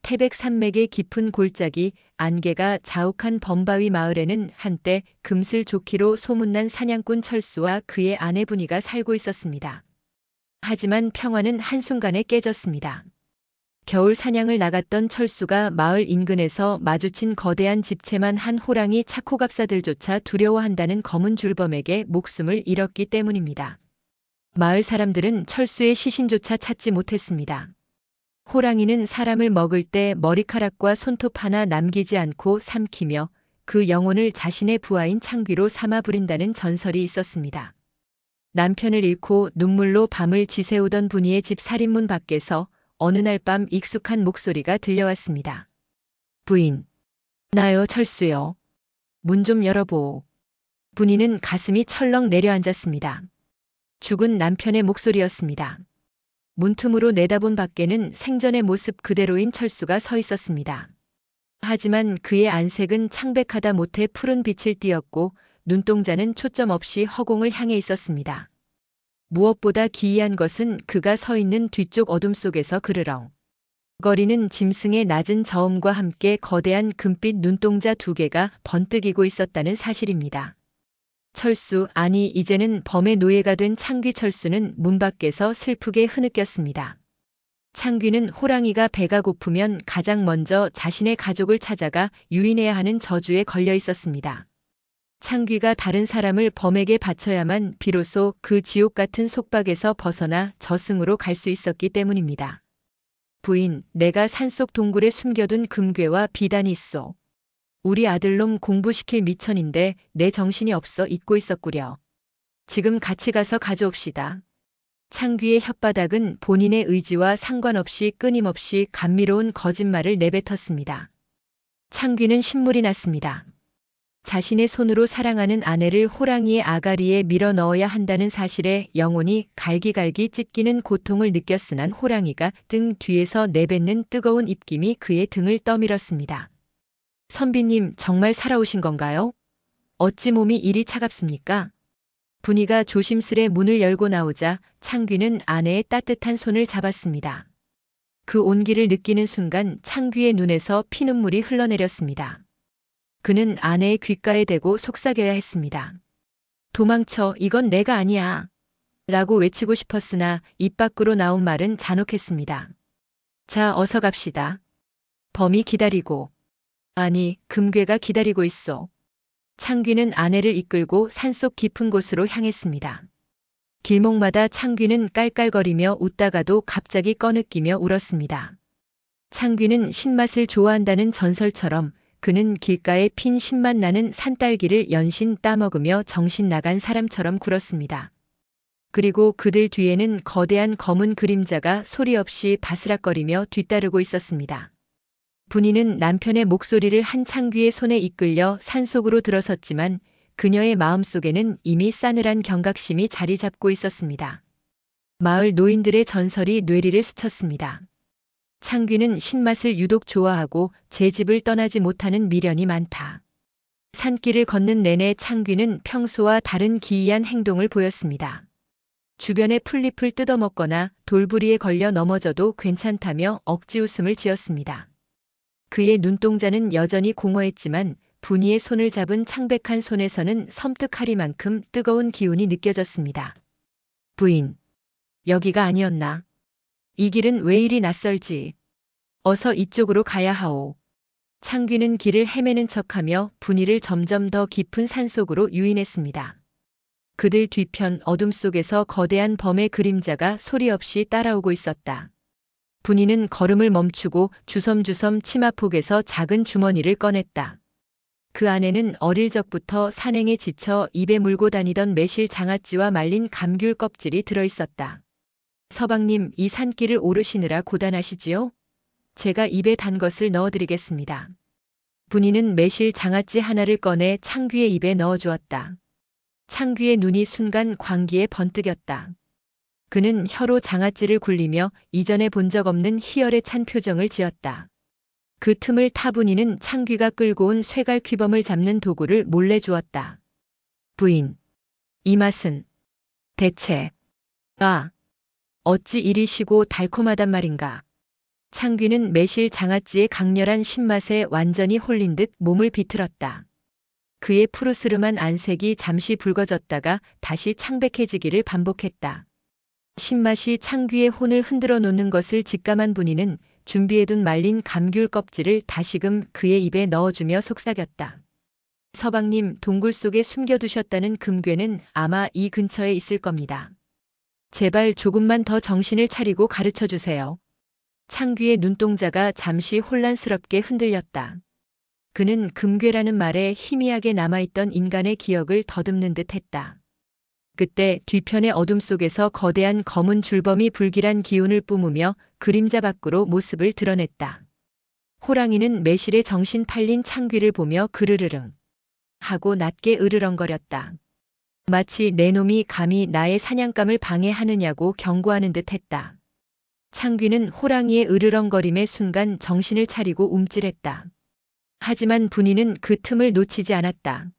태백 산맥의 깊은 골짜기 안개가 자욱한 범바위 마을에는 한때 금슬조끼로 소문난 사냥꾼 철수와 그의 아내 분이가 살고 있었습니다. 하지만 평화는 한순간에 깨졌습니다. 겨울 사냥을 나갔던 철수가 마을 인근에서 마주친 거대한 집채만 한 호랑이 차코갑사들조차 두려워한다는 검은 줄범에게 목숨을 잃었기 때문입니다. 마을 사람들은 철수의 시신조차 찾지 못했습니다. 호랑이는 사람을 먹을 때 머리카락과 손톱 하나 남기지 않고 삼키며 그 영혼을 자신의 부하인 창귀로 삼아 부린다는 전설이 있었습니다. 남편을 잃고 눈물로 밤을 지새우던 분이의 집 살인문 밖에서 어느 날 밤 익숙한 목소리가 들려왔습니다. 부인. 나요, 철수요. 문 좀 열어보오. 분이는 가슴이 철렁 내려앉았습니다. 죽은 남편의 목소리였습니다. 문틈으로 내다본 밖에는 생전의 모습 그대로인 철수가 서 있었습니다. 하지만 그의 안색은 창백하다 못해 푸른 빛을 띠었고 눈동자는 초점 없이 허공을 향해 있었습니다. 무엇보다 기이한 것은 그가 서 있는 뒤쪽 어둠 속에서 그르렁 거리는 짐승의 낮은 저음과 함께 거대한 금빛 눈동자 두 개가 번뜩이고 있었다는 사실입니다. 철수, 아니 이제는 범의 노예가 된 창귀 철수는 문 밖에서 슬프게 흐느꼈습니다. 창귀는 호랑이가 배가 고프면 가장 먼저 자신의 가족을 찾아가 유인해야 하는 저주에 걸려 있었습니다. 창귀가 다른 사람을 범에게 바쳐야만 비로소 그 지옥 같은 속박에서 벗어나 저승으로 갈 수 있었기 때문입니다. 부인, 내가 산속 동굴에 숨겨둔 금괴와 비단이 있소. 우리 아들놈 공부시킬 미천인데 내 정신이 없어 잊고 있었구려. 지금 같이 가서 가져옵시다. 창귀의 혓바닥은 본인의 의지와 상관없이 끊임없이 감미로운 거짓말을 내뱉었습니다. 창귀는 신물이 났습니다. 자신의 손으로 사랑하는 아내를 호랑이의 아가리에 밀어 넣어야 한다는 사실에 영혼이 갈기갈기 찢기는 고통을 느꼈으나 호랑이가 등 뒤에서 내뱉는 뜨거운 입김이 그의 등을 떠밀었습니다. 선비님, 정말 살아오신 건가요? 어찌 몸이 이리 차갑습니까? 분이가 조심스레 문을 열고 나오자 창귀는 아내의 따뜻한 손을 잡았습니다. 그 온기를 느끼는 순간 창귀의 눈에서 피눈물이 흘러내렸습니다. 그는 아내의 귓가에 대고 속삭여야 했습니다. 도망쳐, 이건 내가 아니야. 라고 외치고 싶었으나 입 밖으로 나온 말은 잔혹했습니다. 자, 어서 갑시다. 범이 기다리고, 아니, 금괴가 기다리고 있어. 창귀는 아내를 이끌고 산속 깊은 곳으로 향했습니다. 길목마다 창귀는 깔깔거리며 웃다가도 갑자기 꺼느끼며 울었습니다. 창귀는 신맛을 좋아한다는 전설처럼 그는 길가에 핀 신맛 나는 산딸기를 연신 따먹으며 정신 나간 사람처럼 굴었습니다. 그리고 그들 뒤에는 거대한 검은 그림자가 소리 없이 바스락거리며 뒤따르고 있었습니다. 분이는 남편의 목소리를 한 창귀의 손에 이끌려 산속으로 들어섰지만 그녀의 마음속에는 이미 싸늘한 경각심이 자리 잡고 있었습니다. 마을 노인들의 전설이 뇌리를 스쳤습니다. 창귀는 신맛을 유독 좋아하고 제 집을 떠나지 못하는 미련이 많다. 산길을 걷는 내내 창귀는 평소와 다른 기이한 행동을 보였습니다. 주변의 풀잎을 뜯어먹거나 돌부리에 걸려 넘어져도 괜찮다며 억지 웃음을 지었습니다. 그의 눈동자는 여전히 공허했지만 분이의 손을 잡은 창백한 손에서는 섬뜩하리만큼 뜨거운 기운이 느껴졌습니다. 부인, 여기가 아니었나? 이 길은 왜 이리 낯설지? 어서 이쪽으로 가야 하오. 창귀는 길을 헤매는 척하며 분이를 점점 더 깊은 산속으로 유인했습니다. 그들 뒤편 어둠 속에서 거대한 범의 그림자가 소리 없이 따라오고 있었다. 분이는 걸음을 멈추고 주섬주섬 치마폭에서 작은 주머니를 꺼냈다. 그 안에는 어릴 적부터 산행에 지쳐 입에 물고 다니던 매실 장아찌와 말린 감귤 껍질이 들어있었다. 서방님, 이 산길을 오르시느라 고단하시지요? 제가 입에 단 것을 넣어드리겠습니다. 분이는 매실 장아찌 하나를 꺼내 창귀의 입에 넣어주었다. 창귀의 눈이 순간 광기에 번뜩였다. 그는 혀로 장아찌를 굴리며 이전에 본 적 없는 희열에 찬 표정을 지었다. 그 틈을 타 분이는 창귀가 끌고 온 쇠갈 퀴범을 잡는 도구를 몰래 주었다. 부인, 이 맛은 대체, 어찌 이리 시고 달콤하단 말인가. 창귀는 매실 장아찌의 강렬한 신맛에 완전히 홀린 듯 몸을 비틀었다. 그의 푸르스름한 안색이 잠시 붉어졌다가 다시 창백해지기를 반복했다. 신맛이 창귀의 혼을 흔들어 놓는 것을 직감한 분이는 준비해둔 말린 감귤 껍질을 다시금 그의 입에 넣어주며 속삭였다. 서방님, 동굴 속에 숨겨두셨다는 금괴는 아마 이 근처에 있을 겁니다. 제발 조금만 더 정신을 차리고 가르쳐 주세요. 창귀의 눈동자가 잠시 혼란스럽게 흔들렸다. 그는 금괴라는 말에 희미하게 남아있던 인간의 기억을 더듬는 듯 했다. 그때 뒤편의 어둠 속에서 거대한 검은 줄범이 불길한 기운을 뿜으며 그림자 밖으로 모습을 드러냈다. 호랑이는 매실에 정신 팔린 창귀를 보며 그르르릉 하고 낮게 으르렁거렸다. 마치 내 놈이 감히 나의 사냥감을 방해하느냐고 경고하는 듯 했다. 창귀는 호랑이의 으르렁거림의 순간 정신을 차리고 움찔했다. 하지만 분이는 그 틈을 놓치지 않았다.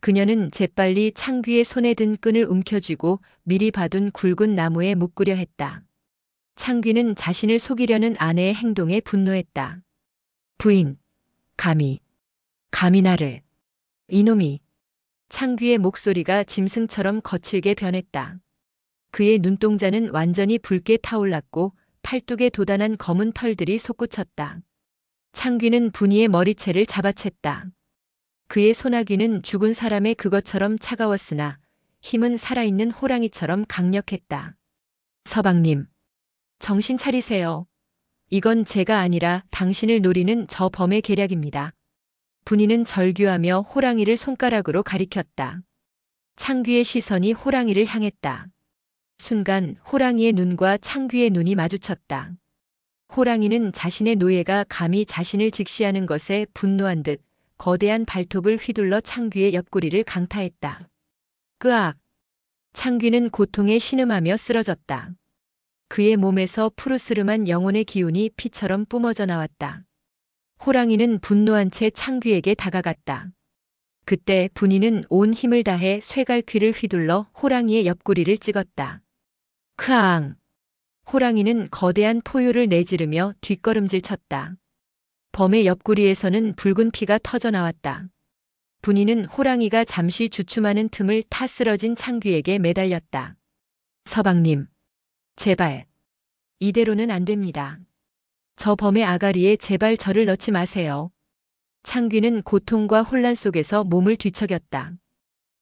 그녀는 재빨리 창귀의 손에 든 끈을 움켜쥐고 미리 봐둔 굵은 나무에 묶으려 했다. 창귀는 자신을 속이려는 아내의 행동에 분노했다. 부인, 감히 나를. 이놈이. 창귀의 목소리가 짐승처럼 거칠게 변했다. 그의 눈동자는 완전히 붉게 타올랐고 팔뚝에 돋아난 검은 털들이 솟구쳤다. 창귀는 분이의 머리채를 잡아챘다. 그의 소나기는 죽은 사람의 그것처럼 차가웠으나 힘은 살아있는 호랑이처럼 강력했다. 서방님, 정신 차리세요. 이건 제가 아니라 당신을 노리는 저 범의 계략입니다. 분이는 절규하며 호랑이를 손가락으로 가리켰다. 창귀의 시선이 호랑이를 향했다. 순간 호랑이의 눈과 창귀의 눈이 마주쳤다. 호랑이는 자신의 노예가 감히 자신을 직시하는 것에 분노한 듯 거대한 발톱을 휘둘러 창귀의 옆구리를 강타했다. 끄악! 창귀는 고통에 신음하며 쓰러졌다. 그의 몸에서 푸르스름한 영혼의 기운이 피처럼 뿜어져 나왔다. 호랑이는 분노한 채 창귀에게 다가갔다. 그때 분이는 온 힘을 다해 쇠갈퀴를 휘둘러 호랑이의 옆구리를 찍었다. 크앙! 호랑이는 거대한 포효를 내지르며 뒷걸음질 쳤다. 범의 옆구리에서는 붉은 피가 터져 나왔다. 분이는 호랑이가 잠시 주춤하는 틈을 타 쓰러진 창귀에게 매달렸다. 서방님, 제발. 이대로는 안 됩니다. 저 범의 아가리에 제발 저를 넣지 마세요. 창귀는 고통과 혼란 속에서 몸을 뒤척였다.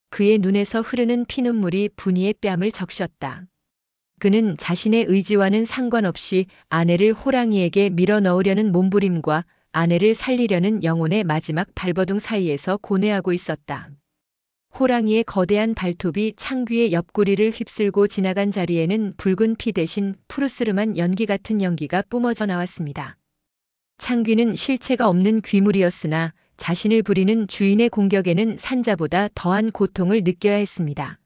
그의 눈에서 흐르는 피눈물이 분이의 뺨을 적셨다. 그는 자신의 의지와는 상관없이 아내를 호랑이에게 밀어 넣으려는 몸부림과 아내를 살리려는 영혼의 마지막 발버둥 사이에서 고뇌하고 있었다. 호랑이의 거대한 발톱이 창귀의 옆구리를 휩쓸고 지나간 자리에는 붉은 피 대신 푸르스름한 연기 같은 연기가 뿜어져 나왔습니다. 창귀는 실체가 없는 귀물이었으나 자신을 부리는 주인의 공격에는 산자보다 더한 고통을 느껴야 했습니다.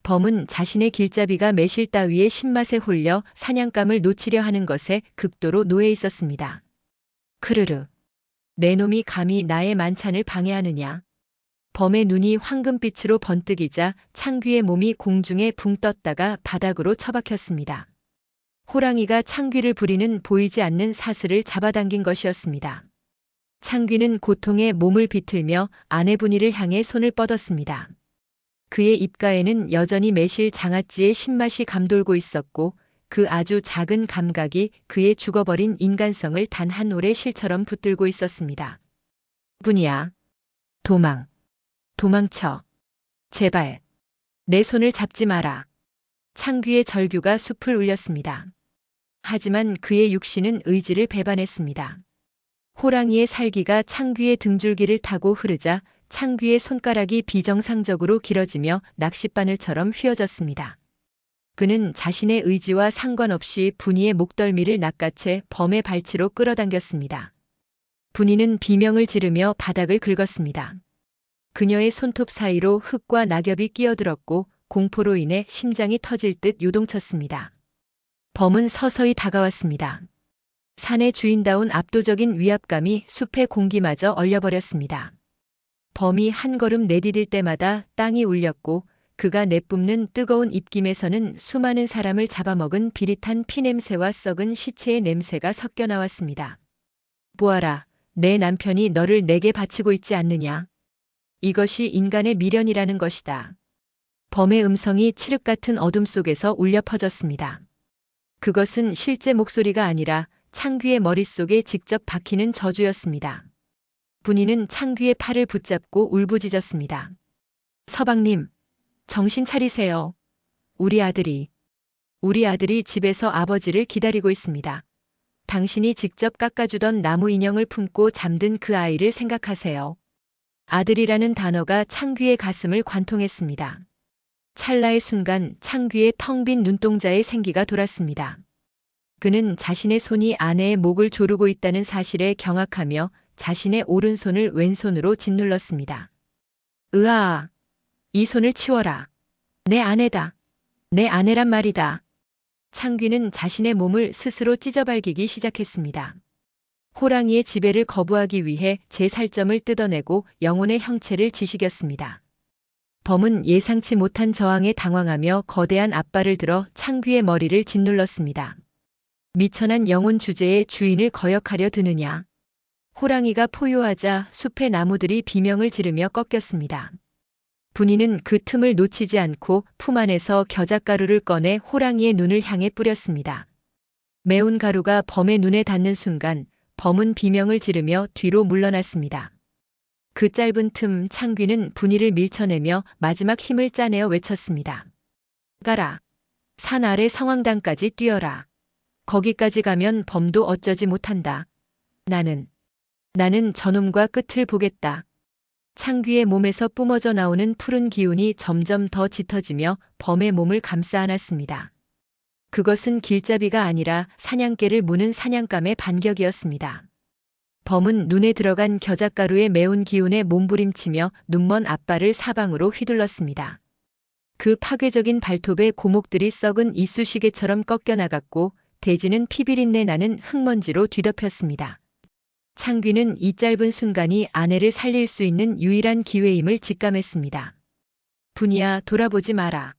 범은 자신의 길잡이가 매실 따위의 신맛에 홀려 사냥감을 놓치려 하는 것에 극도로 노해 있었습니다. 크르르. 내 놈이 감히 나의 만찬을 방해하느냐. 범의 눈이 황금빛으로 번뜩이자 창귀의 몸이 공중에 붕 떴다가 바닥으로 처박혔습니다. 호랑이가 창귀를 부리는 보이지 않는 사슬을 잡아당긴 것이었습니다. 창귀는 고통에 몸을 비틀며 아내 분이를 향해 손을 뻗었습니다. 그의 입가에는 여전히 매실 장아찌의 신맛이 감돌고 있었고 그 아주 작은 감각이 그의 죽어버린 인간성을 단 한 올의 실처럼 붙들고 있었습니다. 분이야. 도망쳐. 제발. 내 손을 잡지 마라. 창귀의 절규가 숲을 울렸습니다. 하지만 그의 육신은 의지를 배반했습니다. 호랑이의 살기가 창귀의 등줄기를 타고 흐르자 창귀의 손가락이 비정상적으로 길어지며 낚싯바늘처럼 휘어졌습니다. 그는 자신의 의지와 상관없이 분이의 목덜미를 낚아채 범의 발치로 끌어당겼습니다. 분이는 비명을 지르며 바닥을 긁었습니다. 그녀의 손톱 사이로 흙과 낙엽이 끼어들었고 공포로 인해 심장이 터질 듯 요동쳤습니다. 범은 서서히 다가왔습니다. 산의 주인다운 압도적인 위압감이 숲의 공기마저 얼려버렸습니다. 범이 한 걸음 내디딜 때마다 땅이 울렸고 그가 내뿜는 뜨거운 입김에서는 수많은 사람을 잡아먹은 비릿한 피냄새와 썩은 시체의 냄새가 섞여 나왔습니다. 보아라, 내 남편이 너를 내게 바치고 있지 않느냐. 이것이 인간의 미련이라는 것이다. 범의 음성이 칠흑 같은 어둠 속에서 울려 퍼졌습니다. 그것은 실제 목소리가 아니라 창귀의 머릿속에 직접 박히는 저주였습니다. 분이는 창귀의 팔을 붙잡고 울부짖었습니다. 서방님, 정신 차리세요. 우리 아들이 집에서 아버지를 기다리고 있습니다. 당신이 직접 깎아주던 나무 인형을 품고 잠든 그 아이를 생각하세요. 아들이라는 단어가 창귀의 가슴을 관통했습니다. 찰나의 순간 창귀의 텅 빈 눈동자에 생기가 돌았습니다. 그는 자신의 손이 아내의 목을 조르고 있다는 사실에 경악하며 자신의 오른손을 왼손으로 짓눌렀습니다. 으아! 이 손을 치워라. 내 아내다. 내 아내란 말이다. 창귀는 자신의 몸을 스스로 찢어발기기 시작했습니다. 호랑이의 지배를 거부하기 위해 제 살점을 뜯어내고 영혼의 형체를 지식였습니다. 범은 예상치 못한 저항에 당황하며 거대한 앞발을 들어 창귀의 머리를 짓눌렀습니다. 미천한 영혼 주제의 주인을 거역하려 드느냐. 호랑이가 포효하자 숲의 나무들이 비명을 지르며 꺾였습니다. 분이는 그 틈을 놓치지 않고 품 안에서 겨자가루를 꺼내 호랑이의 눈을 향해 뿌렸습니다. 매운 가루가 범의 눈에 닿는 순간 범은 비명을 지르며 뒤로 물러났습니다. 그 짧은 틈 창귀는 분이를 밀쳐내며 마지막 힘을 짜내어 외쳤습니다. 가라. 산 아래 성황당까지 뛰어라. 거기까지 가면 범도 어쩌지 못한다. 나는 저놈과 끝을 보겠다. 창귀의 몸에서 뿜어져 나오는 푸른 기운이 점점 더 짙어지며 범의 몸을 감싸 안았습니다. 그것은 길잡이가 아니라 사냥개를 무는 사냥감의 반격이었습니다. 범은 눈에 들어간 겨자가루의 매운 기운에 몸부림치며 눈먼 앞발을 사방으로 휘둘렀습니다. 그 파괴적인 발톱에 고목들이 썩은 이쑤시개처럼 꺾여나갔고 대지는 피비린내 나는 흙먼지로 뒤덮였습니다. 창귀는 이 짧은 순간이 아내를 살릴 수 있는 유일한 기회임을 직감했습니다. 분이야, 돌아보지 마라.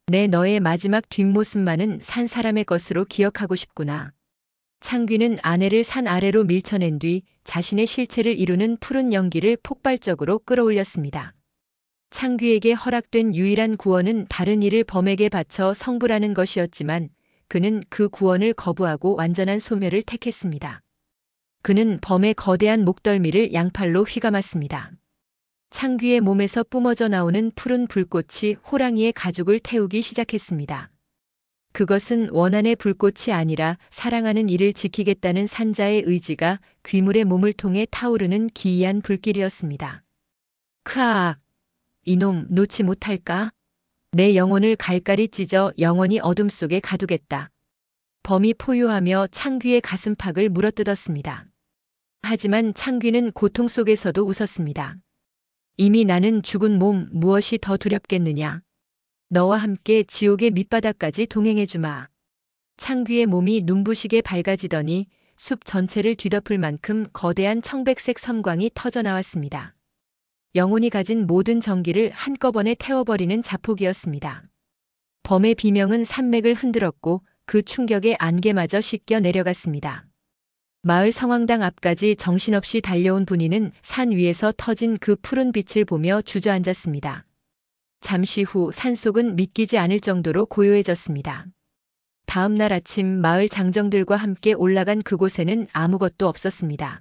내 너의 마지막 뒷모습만은 산 사람의 것으로 기억하고 싶구나. 창귀는 아내를 산 아래로 밀쳐낸 뒤 자신의 실체를 이루는 푸른 연기를 폭발적으로 끌어올렸습니다. 창귀에게 허락된 유일한 구원은 다른 일을 범에게 바쳐 성불하는 것이었지만 그는 그 구원을 거부하고 완전한 소멸을 택했습니다. 그는 범의 거대한 목덜미를 양팔로 휘감았습니다. 창귀의 몸에서 뿜어져 나오는 푸른 불꽃이 호랑이의 가죽을 태우기 시작했습니다. 그것은 원한의 불꽃이 아니라 사랑하는 이를 지키겠다는 산자의 의지가 귀물의 몸을 통해 타오르는 기이한 불길이었습니다. 크아악! 이놈 놓지 못할까? 내 영혼을 갈갈이 찢어 영원히 어둠 속에 가두겠다. 범이 포효하며 창귀의 가슴팍을 물어뜯었습니다. 하지만 창귀는 고통 속에서도 웃었습니다. 이미 나는 죽은 몸 무엇이 더 두렵겠느냐. 너와 함께 지옥의 밑바닥까지 동행해주마. 창귀의 몸이 눈부시게 밝아지더니 숲 전체를 뒤덮을 만큼 거대한 청백색 섬광이 터져 나왔습니다. 영혼이 가진 모든 전기를 한꺼번에 태워버리는 자폭이었습니다. 범의 비명은 산맥을 흔들었고 그 충격에 안개마저 씻겨 내려갔습니다. 마을 성황당 앞까지 정신없이 달려온 분이는 산 위에서 터진 그 푸른 빛을 보며 주저앉았습니다. 잠시 후 산속은 믿기지 않을 정도로 고요해졌습니다. 다음 날 아침 마을 장정들과 함께 올라간 그곳에는 아무것도 없었습니다.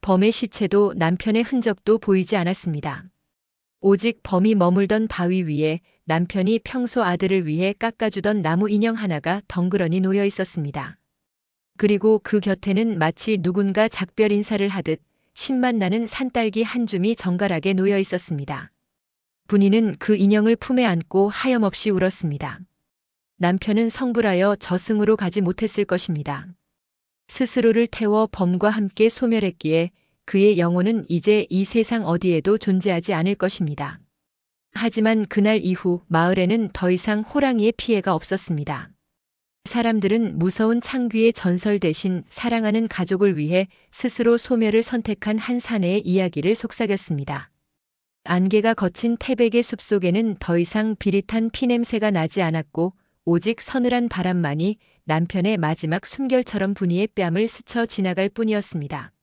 범의 시체도 남편의 흔적도 보이지 않았습니다. 오직 범이 머물던 바위 위에 남편이 평소 아들을 위해 깎아주던 나무 인형 하나가 덩그러니 놓여 있었습니다. 그리고 그 곁에는 마치 누군가 작별 인사를 하듯 신맛 나는 산딸기 한 줌이 정갈하게 놓여 있었습니다. 분이는 그 인형을 품에 안고 하염없이 울었습니다. 남편은 성불하여 저승으로 가지 못했을 것입니다. 스스로를 태워 범과 함께 소멸했기에 그의 영혼은 이제 이 세상 어디에도 존재하지 않을 것입니다. 하지만 그날 이후 마을에는 더 이상 호랑이의 피해가 없었습니다. 사람들은 무서운 창귀의 전설 대신 사랑하는 가족을 위해 스스로 소멸을 선택한 한 사내의 이야기를 속삭였습니다. 안개가 거친 태백의 숲속에는 더 이상 비릿한 피냄새가 나지 않았고 오직 서늘한 바람만이 남편의 마지막 숨결처럼 분이의 뺨을 스쳐 지나갈 뿐이었습니다.